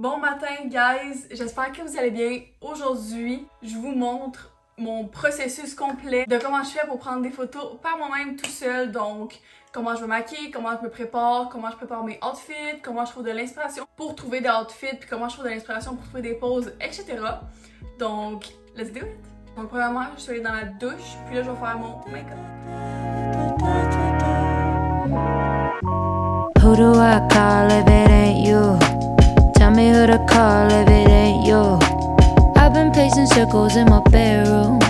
Bon matin guys, j'espère que vous allez bien. Aujourd'hui, je vous montre mon processus complet de comment je fais pour prendre des photos par moi-même tout seul. Donc, comment je me maquille, comment je me prépare, comment je prépare mes outfits, comment je trouve de l'inspiration pour trouver des outfits, puis comment je trouve de l'inspiration pour trouver des poses, etc. Donc, let's do it! Donc, premièrement, je suis allée dans la douche, puis là, je vais faire mon make-up. Who do I call if it ain't you? Tell me who to call if it ain't you. I've been pacing circles in my bedroom.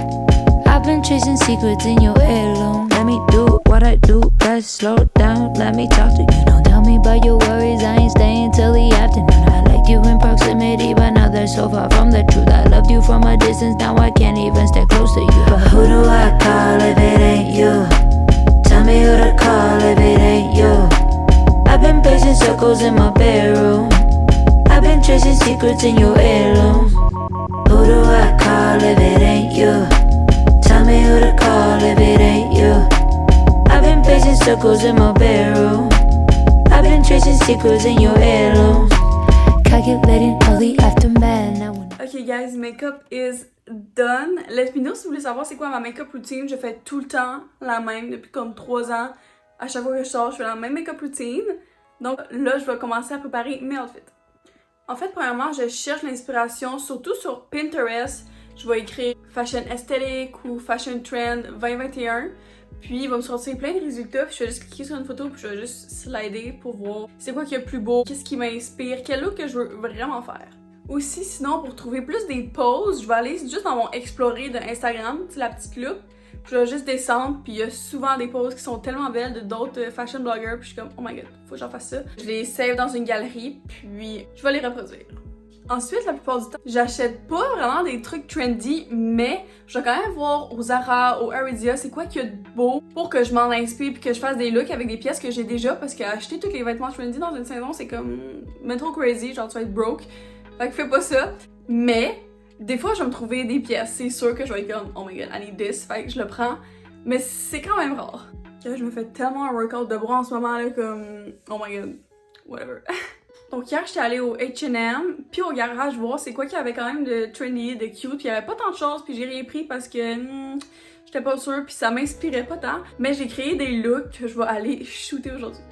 I've been chasing secrets in your heirloom. Let me do what I do best. Slow down, let me talk to you. Don't tell me about your worries, I ain't staying till the afternoon. I liked you in proximity, but now they're so far from the truth. I loved you from a distance, now I can't even stay close to you. But who do I call if it ain't you? Tell me who to call if it ain't you. I've been pacing circles in my bedroom. I've been chasing secrets in your heirlooms. Who do I call if it ain't you? Tell me who to call if it ain't you. I've been pacing circles in my bedroom. I've been chasing secrets in your heirlooms. Calculating all the aftermath now. Ok guys, makeup is done. Let me know si vous voulez savoir c'est quoi ma makeup routine. Je fais tout le temps la même depuis comme 3 ans. À chaque fois que je sors, je fais la même make-up routine. Donc là, je vais commencer à préparer mes outfits. En fait, premièrement, je cherche l'inspiration, surtout sur Pinterest. Je vais écrire Fashion Aesthetic ou Fashion Trend 2021. Puis, il va me sortir plein de résultats. Puis, je vais juste cliquer sur une photo. Puis, je vais juste slider pour voir c'est quoi qui est le plus beau, qu'est-ce qui m'inspire, quel look que je veux vraiment faire. Aussi, sinon, pour trouver plus des poses, je vais aller juste dans mon Explorer de Instagram, la petite loupe. Puis je vais juste descendre, puis il y a souvent des poses qui sont tellement belles de d'autres fashion bloggers, puis je suis comme oh my god, faut que j'en fasse ça. Je les save dans une galerie, puis je vais les reproduire. Ensuite, la plupart du temps, j'achète pas vraiment des trucs trendy, mais je vais quand même voir au Zara, au Aritzia, c'est quoi qu'il y a de beau pour que je m'en inspire puis que je fasse des looks avec des pièces que j'ai déjà, parce qu'acheter tous les vêtements trendy dans une saison, c'est comme mais trop crazy, genre tu vas être broke. Fait que fais pas ça. Mais des fois, je vais me trouver des pièces, c'est sûr que je vais être comme oh my god, I need this, fait que je le prends, mais c'est quand même rare. Là, je me fais tellement un workout de bras en ce moment là, comme oh my god, whatever. Donc hier, j'étais allée au H&M, puis au garage voir c'est quoi qu'il y avait quand même de trendy, de cute, puis il y avait pas tant de choses, puis j'ai rien pris parce que j'étais pas sûre, puis ça m'inspirait pas tant, mais j'ai créé des looks que je vais aller shooter aujourd'hui.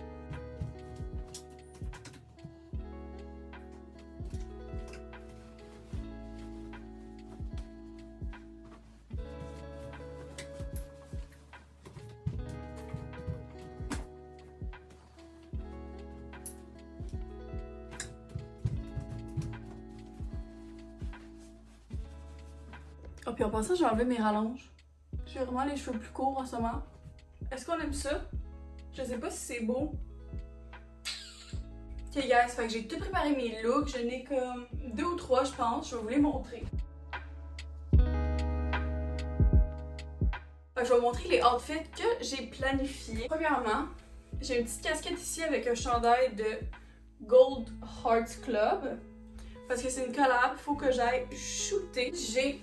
Oh, puis en passant, j'ai enlevé mes rallonges. J'ai vraiment les cheveux plus courts en ce moment. Est-ce qu'on aime ça? Je sais pas si c'est beau. Ok guys, fait que j'ai tout préparé mes looks. J'en ai comme 2 ou 3 je pense. Je vais vous les montrer. Fait que je vais vous montrer les outfits que j'ai planifiés. Premièrement, j'ai une petite casquette ici avec un chandail de Gold Hearts Club. Parce que c'est une collab, il faut que j'aille shooter. J'ai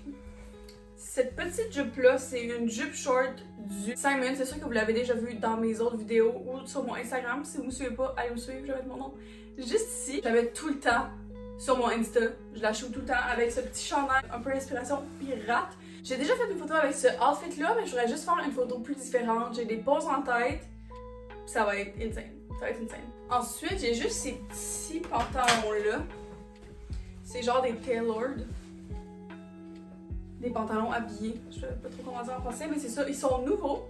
cette petite jupe là, c'est une jupe short du Simon. C'est sûr que vous l'avez déjà vu dans mes autres vidéos ou sur mon Instagram. Si vous ne me suivez pas, allez me suivre, je vais mettre mon nom juste ici. Je la mets tout le temps sur mon Insta. Je la shoot tout le temps avec ce petit chandail, un peu d'inspiration pirate. J'ai déjà fait une photo avec ce outfit là, mais je voudrais juste faire une photo plus différente. J'ai des poses en tête, ça va être insane. Ça va être insane. Ensuite, j'ai juste ces petits pantalons là. C'est genre des tailored. Des pantalons habillés. Je sais pas trop comment dire en français, mais c'est ça. Ils sont nouveaux.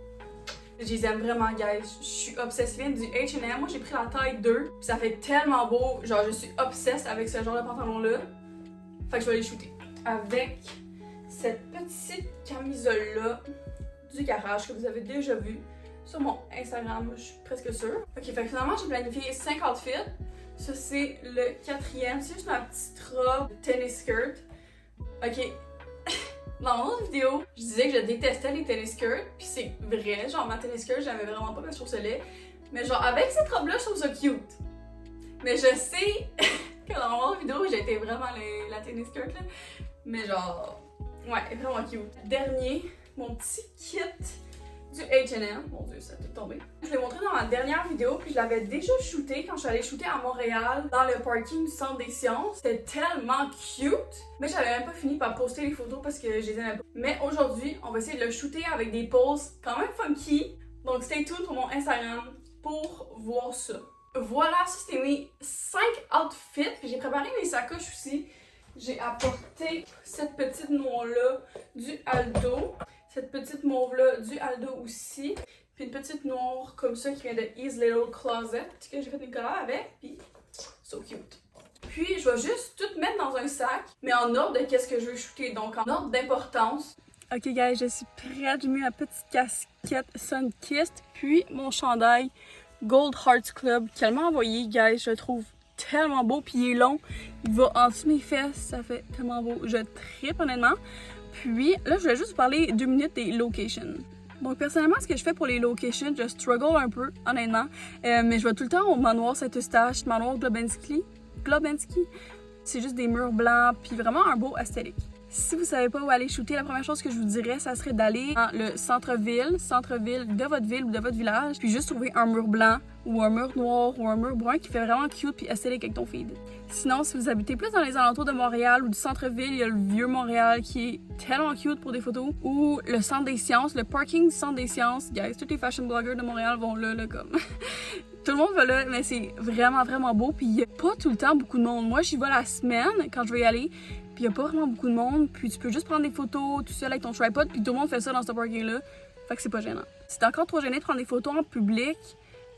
Je les aime vraiment, guys. Je suis obsessive du H&M. Moi, j'ai pris la taille 2. Puis ça fait tellement beau. Genre, je suis obsesse avec ce genre de pantalon-là. Fait que je vais les shooter. Avec cette petite camisole-là du garage que vous avez déjà vu sur mon Instagram. Je suis presque sûre. Ok, fait que finalement, j'ai planifié 5 outfits. Ça, c'est le 4e. C'est juste ma petite robe tennis skirt. Ok. Dans mon autre vidéo, je disais que je détestais les tennis skirts, puis c'est vrai, genre ma tennis skirt, j'aimais vraiment pas parce que je trouve ça laid. Mais genre avec cette robe-là, je trouve ça cute. Mais je sais que dans mon autre vidéo, j'ai été vraiment la tennis skirt là. Mais genre, ouais, vraiment cute. Dernier, mon petit kit du H&M. Mon Dieu, ça a tout tombé. Je l'ai montré dans ma dernière vidéo, puis je l'avais déjà shooté quand je suis allée shooter à Montréal, dans le parking du Centre des Sciences. C'était tellement cute, mais j'avais même pas fini par poster les photos parce que je les aimais pas. Mais aujourd'hui, on va essayer de le shooter avec des poses quand même funky. Donc stay tuned pour mon Instagram pour voir ça. Voilà, ça c'était mes 5 outfits. Puis j'ai préparé mes sacoches aussi. J'ai apporté cette petite noire-là du Aldo. Cette petite mauve-là du Aldo aussi. Puis une petite noire comme ça qui vient de His Little Closet que j'ai fait une collab avec. Puis, so cute. Puis je vais juste tout mettre dans un sac, mais en ordre de qu'est-ce que je veux shooter. Donc en ordre d'importance. Ok guys, je suis prête. J'ai mis ma petite casquette Sunkissed. Puis mon chandail Gold Hearts Club qu'elle m'a envoyé, guys. Je le trouve tellement beau. Puis il est long. Il va en dessous de mes fesses. Ça fait tellement beau. Je trippe honnêtement. Puis là, je voulais juste vous parler 2 minutes des locations. Donc personnellement, ce que je fais pour les locations, je struggle un peu, honnêtement. Mais je vais tout le temps au manoir Saint-Eustache, manoir Globensky. C'est juste des murs blancs, puis vraiment un beau esthétique. Si vous savez pas où aller shooter, la première chose que je vous dirais, ça serait d'aller dans le centre-ville de votre ville ou de votre village, puis juste trouver un mur blanc ou un mur noir ou un mur brun qui fait vraiment cute puis esthétique avec ton feed. Sinon, si vous habitez plus dans les alentours de Montréal ou du centre-ville, il y a le vieux Montréal qui est tellement cute pour des photos, ou le centre des sciences, le parking du centre des sciences. Guys, tous les fashion bloggers de Montréal vont là comme... Tout le monde va là, mais c'est vraiment beau, puis il y a pas tout le temps beaucoup de monde. Moi, j'y vais la semaine quand je vais y aller, puis il y a pas vraiment beaucoup de monde, puis tu peux juste prendre des photos tout seul avec ton tripod, puis tout le monde fait ça dans ce parking-là, fait que c'est pas gênant. Si t'es encore trop gêné de prendre des photos en public,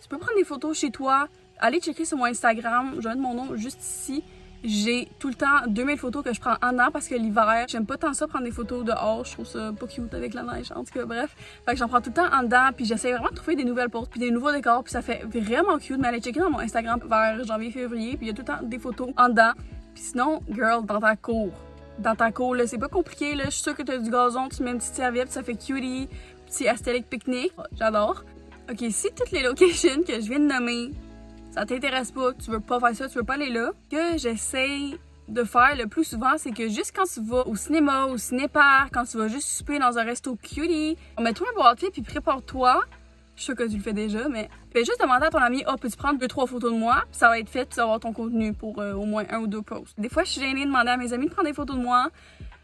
tu peux prendre des photos chez toi, aller checker sur mon Instagram, je vais mettre mon nom juste ici. J'ai tout le temps 2000 photos que je prends en an parce que l'hiver, j'aime pas tant ça prendre des photos dehors, je trouve ça pas cute avec la neige, en tout cas bref. Fait que j'en prends tout le temps en dedans, puis j'essaie vraiment de trouver des nouvelles poses, puis des nouveaux décors, puis ça fait vraiment cute. Mais allez checker dans mon Instagram vers janvier-février, puis il y a tout le temps des photos en dedans. Puis sinon, girl, dans ta cour, là, c'est pas compliqué, là, je suis sûre que t'as du gazon, tu mets une petite serviette, ça fait cutie, petit esthétique pique-nique, j'adore. Ok, si toutes les locations que je viens de nommer, ça t'intéresse pas, que tu veux pas faire ça, tu veux pas aller là, que j'essaye de faire le plus souvent, c'est que juste quand tu vas au cinéma, au ciné-parc, quand tu vas juste souper dans un resto cutie, mets-toi un beau outfit puis prépare-toi. Je suis sûre que tu le fais déjà, mais fais juste demander à ton ami, oh, peux-tu prendre 2-3 photos de moi, puis ça va être fait, tu vas avoir ton contenu pour au moins 1 ou 2 posts. Des fois, je suis gênée de demander à mes amis de prendre des photos de moi,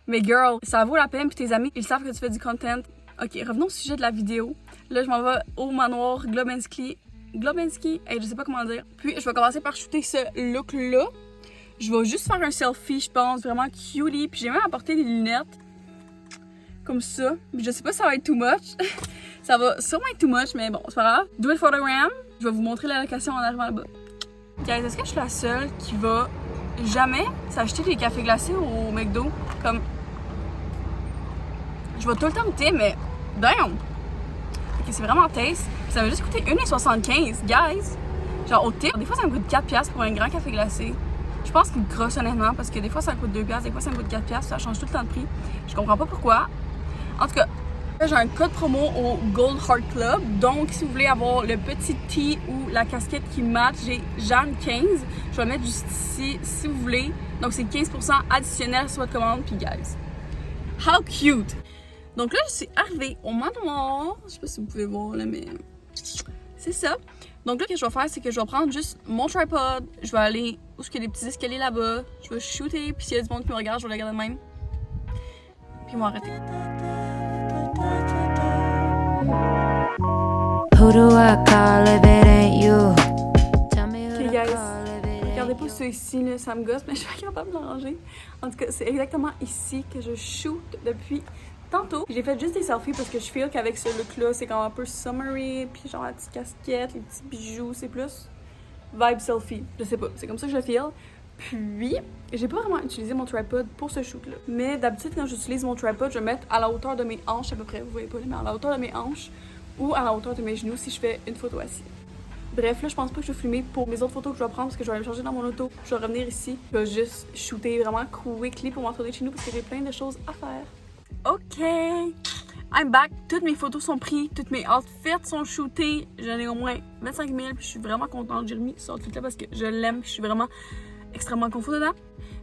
mais girl, ça vaut la peine, puis tes amis, ils savent que tu fais du content. Ok, revenons au sujet de la vidéo. Là, je m'en vais au manoir Globensky, hey, je sais pas comment dire. Puis, je vais commencer par shooter ce look-là. Je vais juste faire un selfie, je pense, vraiment cutie. Puis, j'ai même apporté des lunettes. Comme ça. Je sais pas si ça va être too much. Ça va sûrement être too much, mais bon, c'est pas grave. Do it for the gram. Je vais vous montrer la location en arrivant là-bas. Guys, est-ce que je suis la seule qui va jamais s'acheter des cafés glacés au McDo? Comme... Je vais tout le temps goûter, mais... Damn! Ok, c'est vraiment taste. Ça m'a juste coûté 1,75$, guys. Genre au tip. Des fois, ça me coûte 4$ pour un grand café glacé. Je pense qu'il me crosse honnêtement parce que des fois, ça me coûte 2$, des fois, ça me coûte 4$. Ça change tout le temps de prix. Je comprends pas pourquoi. En tout cas, j'ai un code promo au Gold Heart Club. Donc, si vous voulez avoir le petit tee ou la casquette qui match, j'ai Jeanne15. Je vais le mettre juste ici si vous voulez. Donc, c'est 15% additionnel sur votre commande. Puis, guys, how cute! Donc là, je suis arrivée au manoir. Je sais pas si vous pouvez voir là, mais c'est ça. Donc là, ce que je vais faire, c'est que je vais prendre juste mon tripod. Je vais aller où il y a des petits escaliers là-bas. Je vais shooter. Puis s'il y a du monde qui me regarde, je vais le regarder de même. Puis ils vont arrêter. Who do I call if it ain't you? Ok, guys. Regardez pas ceux ici, là, ça me gosse, mais je suis pas capable de ranger. En tout cas, c'est exactement ici que je shoot depuis tantôt. J'ai fait juste des selfies parce que je feel qu'avec ce look-là, c'est quand même un peu summery, puis genre la petite casquette, les petits bijoux, c'est plus vibe selfie. Je sais pas, c'est comme ça que je le feel. Puis, j'ai pas vraiment utilisé mon tripod pour ce shoot-là. Mais d'habitude, quand j'utilise mon tripod, je vais mettre à la hauteur de mes hanches à peu près. Vous voyez pas, mais à la hauteur de mes hanches ou à la hauteur de mes genoux si je fais une photo assise. Bref, là, je pense pas que je vais filmer pour mes autres photos que je vais prendre parce que je vais aller me changer dans mon auto. Je vais revenir ici. Je vais juste shooter vraiment quickly pour m'entrer chez nous parce que j'ai plein de choses à faire. Ok, I'm back. Toutes mes photos sont prises, toutes mes outfits sont shootés. J'en ai au moins 25 000 puis je suis vraiment contente. J'ai remis ce outfit-là parce que je l'aime, je suis vraiment extrêmement confort dedans.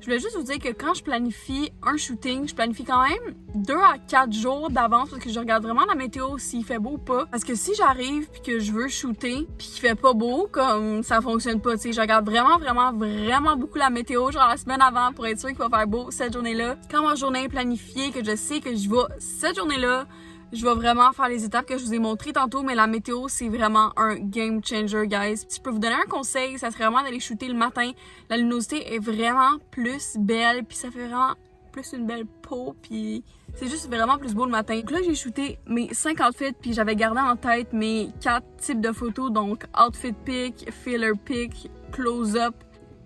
Je voulais juste vous dire que quand je planifie un shooting, je planifie quand même 2 à 4 jours d'avance parce que je regarde vraiment la météo s'il fait beau ou pas. Parce que si j'arrive puis que je veux shooter puis qu'il fait pas beau, comme ça fonctionne pas, tu sais, je regarde vraiment beaucoup la météo, genre la semaine avant pour être sûr qu'il va faire beau cette journée-là. Quand ma journée est planifiée, que je sais que je vais cette journée-là, je vais vraiment faire les étapes que je vous ai montrées tantôt, mais la météo, c'est vraiment un game changer, guys. Si je peux vous donner un conseil, ça serait vraiment d'aller shooter le matin. La luminosité est vraiment plus belle, puis ça fait vraiment plus une belle peau, puis c'est juste vraiment plus beau le matin. Donc là, j'ai shooté mes 5 outfits, puis j'avais gardé en tête mes 4 types de photos, donc outfit pic, filler pic, close-up,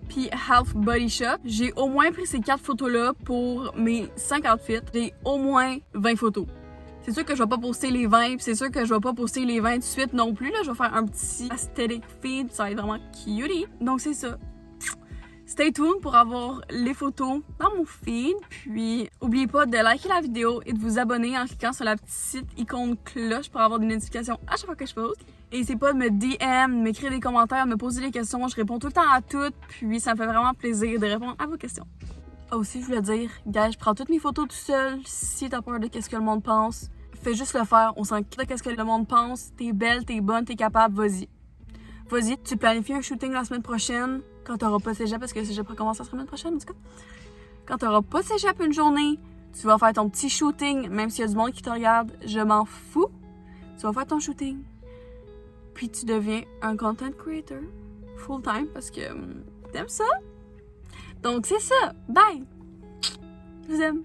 puis half body shot. J'ai au moins pris ces 4 photos-là pour mes 5 outfits. J'ai au moins 20 photos. C'est sûr que je vais pas poster les 20, puis c'est sûr que je vais pas poster les 20 de suite non plus. Là, je vais faire un petit aesthetic feed, ça va être vraiment cutie. Donc c'est ça. Stay tuned pour avoir les photos dans mon feed. Puis, n'oubliez pas de liker la vidéo et de vous abonner en cliquant sur la petite icône cloche pour avoir des notifications à chaque fois que je poste. Et n'hésitez pas de me DM, de m'écrire des commentaires, de me poser des questions. Je réponds tout le temps à toutes, puis ça me fait vraiment plaisir de répondre à vos questions. Ah, aussi, je voulais dire, gars, je prends toutes mes photos tout seul. Si t'as peur de qu'est-ce que le monde pense, fais juste le faire. On s'en quitte de qu'est-ce que le monde pense. T'es belle, t'es bonne, t'es capable, vas-y. Vas-y, tu planifies un shooting la semaine prochaine, quand t'auras pas cégep, parce que le cégep recommence la semaine prochaine, en tout cas. Quand t'auras pas cégep une journée, tu vas faire ton petit shooting, même s'il y a du monde qui te regarde, je m'en fous. Tu vas faire ton shooting. Puis tu deviens un content creator full time, parce que t'aimes ça. Donc c'est ça. Bye! Je vous aime.